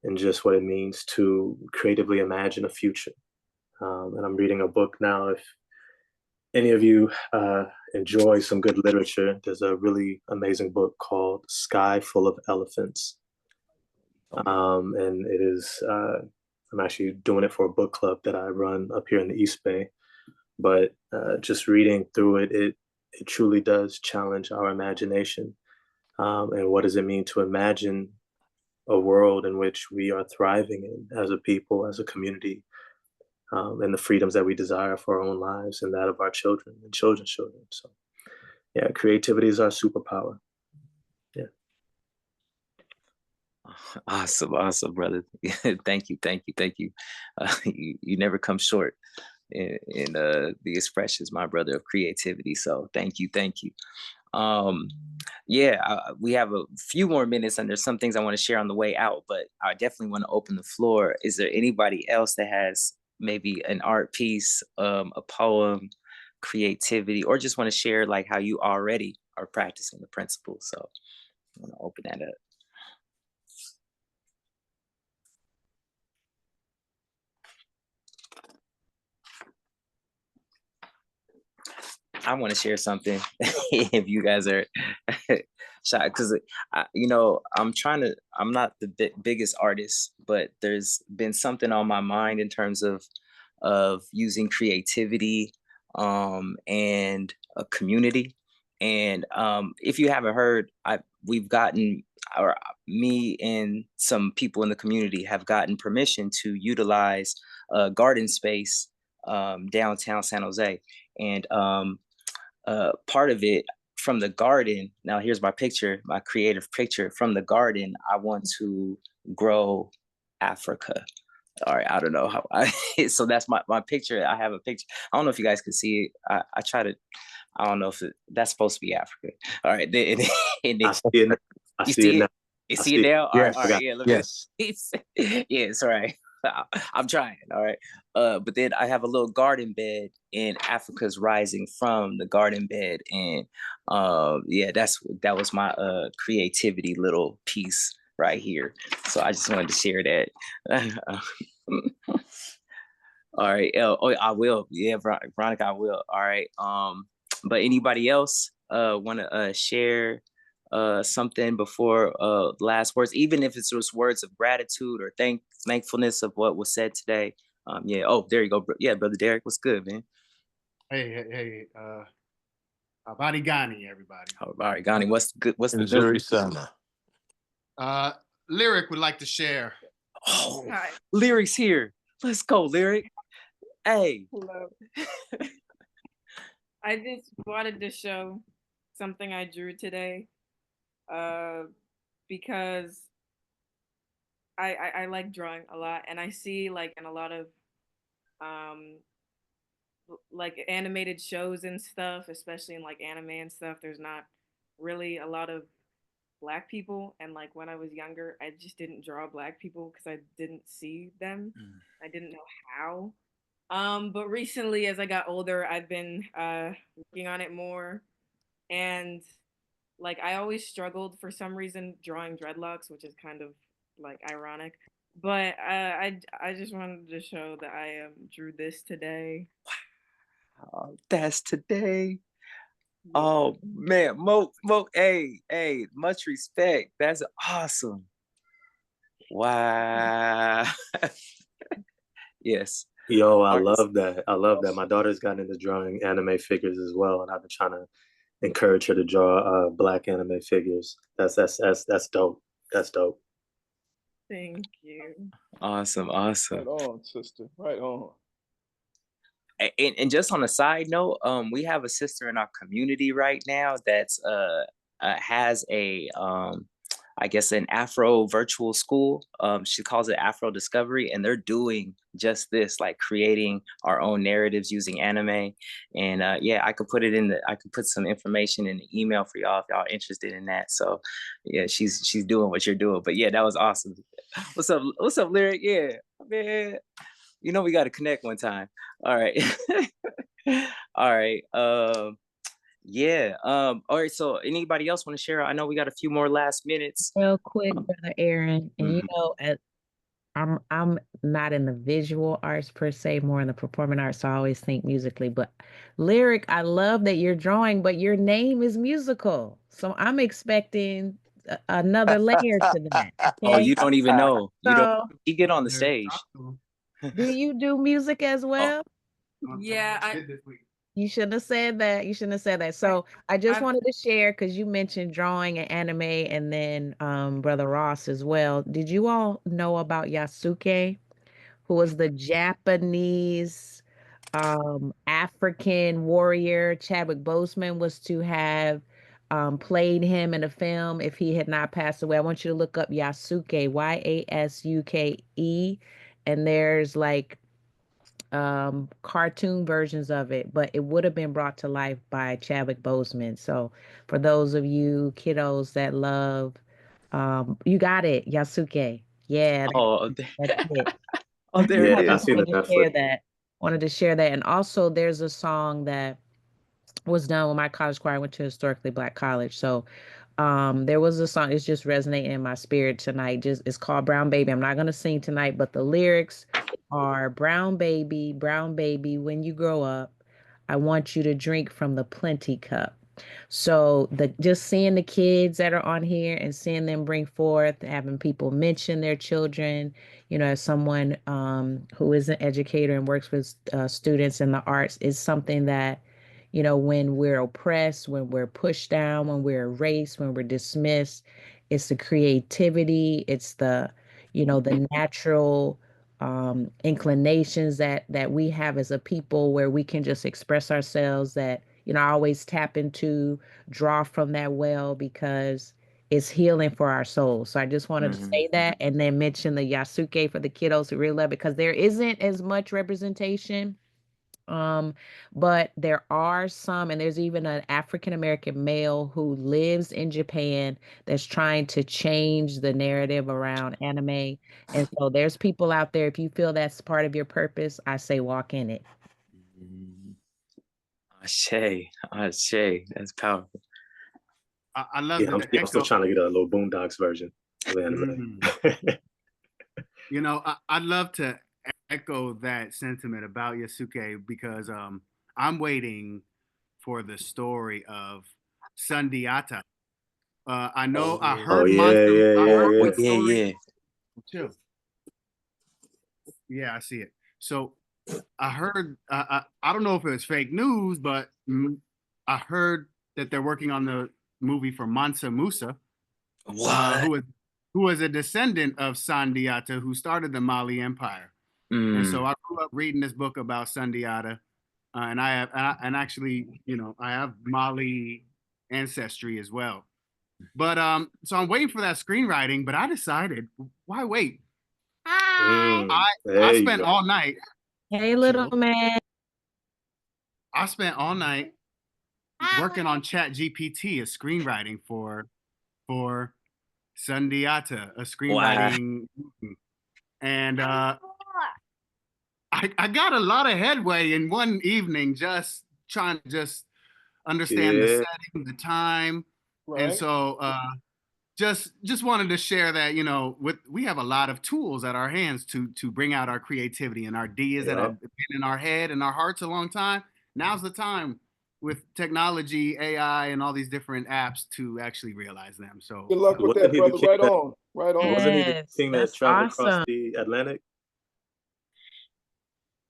and just what it means to creatively imagine a future. And I'm reading a book now. If any of you enjoy some good literature, there's a really amazing book called Sky Full of Elephants. And it is, I'm actually doing it for a book club that I run up here in the East Bay. But just reading through it, it truly does challenge our imagination. And what does it mean to imagine a world in which we are thriving in as a people, as a community, and the freedoms that we desire for our own lives and that of our children and children's children. So, yeah, creativity is our superpower. Yeah. Awesome, brother. Thank you. You never come short in the expressions, my brother, of creativity. So thank you. We have a few more minutes, and there's some things I want to share on the way out, but I definitely want to open the floor. Is there anybody else that has maybe an art piece, a poem, creativity, or just want to share like how you already are practicing the principles? So I want to open that up. I want to share something if you guys are shy, because I'm not the biggest artist, but there's been something on my mind in terms of using creativity and a community. And if you haven't heard, we've gotten, or me and some people in the community have gotten permission to utilize a garden space downtown San Jose. And part of it, from the garden, now here's my picture, my creative picture. From the garden, I want to grow Africa. All right, I don't know how so that's my picture. I have a picture. I don't know if you guys can see it. I try to, I don't know if that's supposed to be Africa. All right, I see it now. I see it now. You I see it see. now? All right, Yes. all right, yeah, let me Yes. yeah, it's all right. I'm trying, all right. But then I have a little garden bed and Africa's rising from the garden bed. And yeah, that was my creativity little piece right here. So I just wanted to share that. All right. Oh, I will. Yeah, Veronica, I will. All right. But anybody else want to share something before last words, even if it's just words of gratitude or thankfulness of what was said today? Yeah. Oh, there you go. Yeah, brother Derek, what's good, man? Hey, Habari Gani, everybody. Oh, all right, Gani, what's good? What's the good? Missouri Sana. Lyric would like to share. Oh, Hi. Lyric's here. Let's go, Lyric. Hey. Hello. I just wanted to show something I drew today, because I like drawing a lot, and I see like in a lot of um like animated shows and stuff, especially in like anime and stuff, there's not really a lot of black people. And like when I was younger, I just didn't draw black people because I didn't see them. I didn't know how. But recently, as I got older, I've been working on it more, and like I always struggled for some reason drawing dreadlocks, which is kind of like ironic. But I just wanted to show that I drew this today. Oh, that's today. Yeah. Oh man, hey, much respect. That's awesome. Wow. Yes. Yo, I Artist. love that. I love that. My daughter's gotten into drawing anime figures as well, and I've been trying to encourage her to draw black anime figures. That's dope. That's dope. Thank you. Awesome, Right awesome. on, sister. Right on. And just on a side note, we have a sister in our community right now that's has a I guess an Afro virtual school. She calls it Afro Discovery, and they're doing just this, like creating our own narratives using anime. And yeah, I could put some information in the email for y'all if y'all are interested in that. So yeah, she's doing what you're doing. But yeah, that was awesome. What's up, Lyric? Yeah, man. You know we got to connect one time. All right. All right. Yeah. All right. So anybody else want to share? I know we got a few more last minutes. Real quick, Brother Aaron, and you Mhm. know, I'm not in the visual arts per se, more in the performing arts, so I always think musically. But Lyric, I love that you're drawing, but your name is musical. So I'm expecting another layer to that. Oh, Okay. you don't even know. You don't. So You get on the stage. do you do music as Oh, well? Yeah, I Did this week. You shouldn't have said that. You shouldn't have said that. So I just I've wanted to share because you mentioned drawing and anime and then Brother Ross as well. Did you all know about Yasuke, who was the Japanese African warrior? Chadwick Boseman was to have played him in a film if he had not passed away. I want you to look up Yasuke, Yasuke, and there's like cartoon versions of it, but it would have been brought to life by Chadwick Boseman. So for those of you kiddos that love, you got it, Yasuke. Yeah, oh, that's it. oh, there it Yeah, I is. seen the Wanted to share Netflix. that. Wanted to share that. And also there's a song that was done with my college choir. I went to a historically black college. So there was a song, it's just resonating in my spirit tonight. Just it's called Brown Baby. I'm not gonna sing tonight, but the lyrics are brown baby, when you grow up, I want you to drink from the plenty cup. So the just seeing the kids that are on here and seeing them bring forth, having people mention their children, as someone who is an educator and works with students in the arts is something that, when we're oppressed, when we're pushed down, when we're erased, when we're dismissed, it's the creativity, it's the natural inclinations that we have as a people where we can just express ourselves that, I always tap into, draw from that well because it's healing for our souls. So I just wanted to Mhm. say that and then mention the Yasuke for the kiddos who really love it because there isn't as much representation But there are some, and there's even an African American male who lives in Japan that's trying to change the narrative around anime. And so there's people out there, if you feel that's part of your purpose, I say walk in it. Ashe, Ashe, that's powerful. I love Yeah, I'm still trying to get a little Boondocks version of anime. You know, I'd love to echo that sentiment about Yasuke because I'm waiting for the story of Sundiata. I know I Oh heard yeah, I heard Oh one yeah, story. yeah. Chill. Yeah, I see it. So I heard I don't know if it was fake news, but I heard that they're working on the movie for Mansa Musa, What? who was a descendant of Sandiata, who started the Mali Empire. And so I grew up reading this book about Sundiata, and and actually, you know, I have Mali ancestry as well. But so I'm waiting for that screenwriting, but I decided, why wait? I There you spent go. all night. Hey, little man. I spent all night working on Chat GPT, a screenwriting for Sundiata, a Wow. screenwriting, and I got a lot of headway in one evening just trying to just understand the Yeah. setting, the time. And Right. so just wanted to share that, you know, we have a lot of tools at our hands to bring out our creativity and our ideas that have been in our head and our hearts a long time. Now's the time with technology, AI, and all these different apps to actually realize them. So Good luck with Wasn't that, he the brother. king Right that on. Right on. wasn't he the Yes, king that that's traveled across awesome. the Atlantic?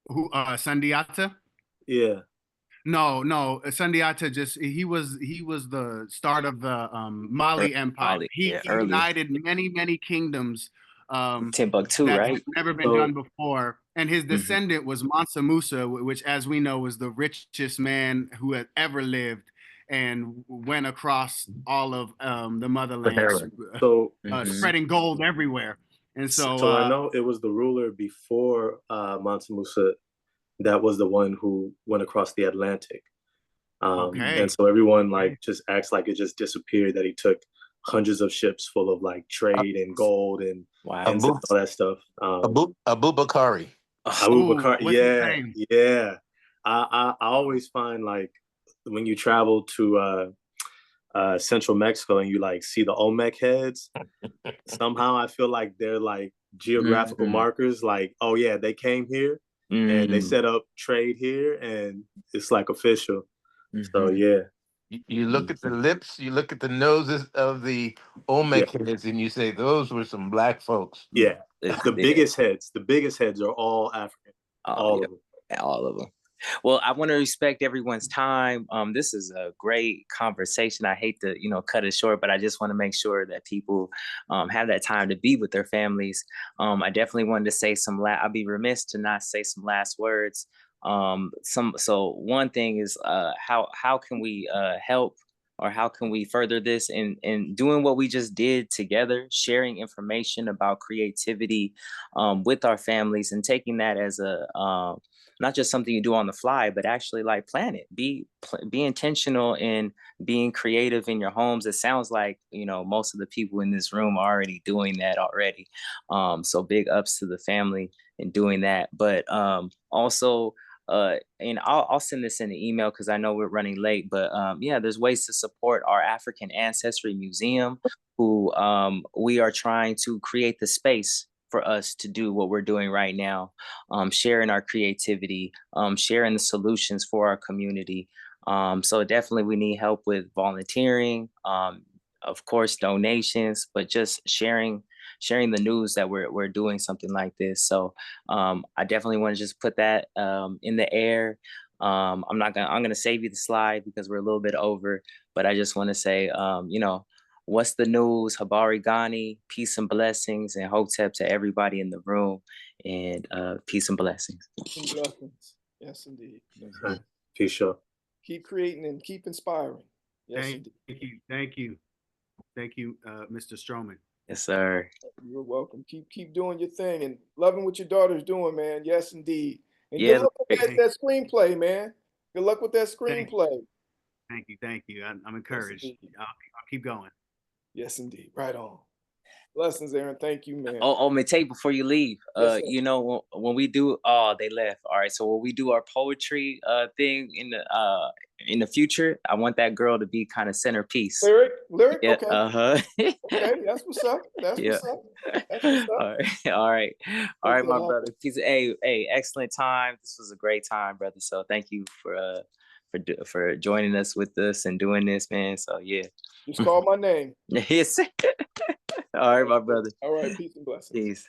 who Sundiata? Yeah. No, Sundiata just he was the start of the Mali Empire. Early, He yeah, he early. united many kingdoms Timbuktu, that right? have never been So done before. And his descendant was Mansa Musa, which, as we know, was the richest man who had ever lived, and went across all of the motherland, so spreading gold everywhere. And so, so I know it was the ruler before Mansa Musa that was the one who went across the Atlantic. And okay, so everyone like just acts like it just disappeared, that he took hundreds of ships full of like trade and gold and Wow. incense, Abu all that stuff. Abu Bakari. Abu ooh, Bakr, what's his yeah, name? yeah. I always find like when you travel to central Mexico and you like see the Olmec heads, somehow I feel like they're like geographical Mm-hmm. markers, like, oh yeah, they came here and they set up trade here and it's like official. So yeah. You look at the lips, you look at the noses of the Yeah. Olmec heads, and you say those were some black folks. Yeah. The Yeah. biggest heads are all African. All Yeah, of them. all of them. Well, I want to respect everyone's time. This is a great conversation. I hate to, cut it short, but I just want to make sure that people have that time to be with their families. I definitely wanted to say I'll be remiss to not say some last words. So one thing is how can we help, or how can we further this in doing what we just did together, sharing information about creativity with our families, and taking that as a not just something you do on the fly, but actually like plan it. Be intentional in being creative in your homes. It sounds like most of the people in this room are already doing that already. So big ups to the family in doing that. But also, and I'll send this in the email because I know we're running late. But yeah, there's ways to support our African Ancestry Museum, who we are trying to create the space for us to do what we're doing right now, sharing our creativity, sharing the solutions for our community. So definitely we need help with volunteering, of course, donations, but just sharing the news that we're doing something like this. So I definitely want to just put that in the air. I'm gonna save you the slide because we're a little bit over, but I just want to say, what's the news? Habari Ghani, peace and blessings, and hotep to everybody in the room, and peace and blessings. And blessings. Yes, indeed. Peace, sure. Keep creating and keep inspiring. Yes, indeed. Thank you, Mr. Stroman. Yes, sir. You're welcome. Keep doing your thing and loving what your daughter's doing, man. Yes, indeed. And Yeah, good luck with Thank, that screenplay, man. Good luck with that thank, screenplay. thank you. I'm Yes, encouraged. indeed. I'll keep going. Yes, indeed. Right on. Blessings, Aaron. Thank you, man. oh, Mate, before you leave, Yes, sir. you know, when we do, oh, they left. All right, so when we do our poetry thing in the future, I want that girl to be kind of centerpiece. Lyric. Yeah. Okay. Okay. That's what's up. That's Yeah. what's up. That's what's up. All right. All right. All Make right, that my happen. brother. Peace. Hey, excellent time. This was a great time, brother. So thank you for joining us with us and doing this, man. So yeah. Just call my name. Yes. All right, my brother. All right. Peace and blessings. Peace.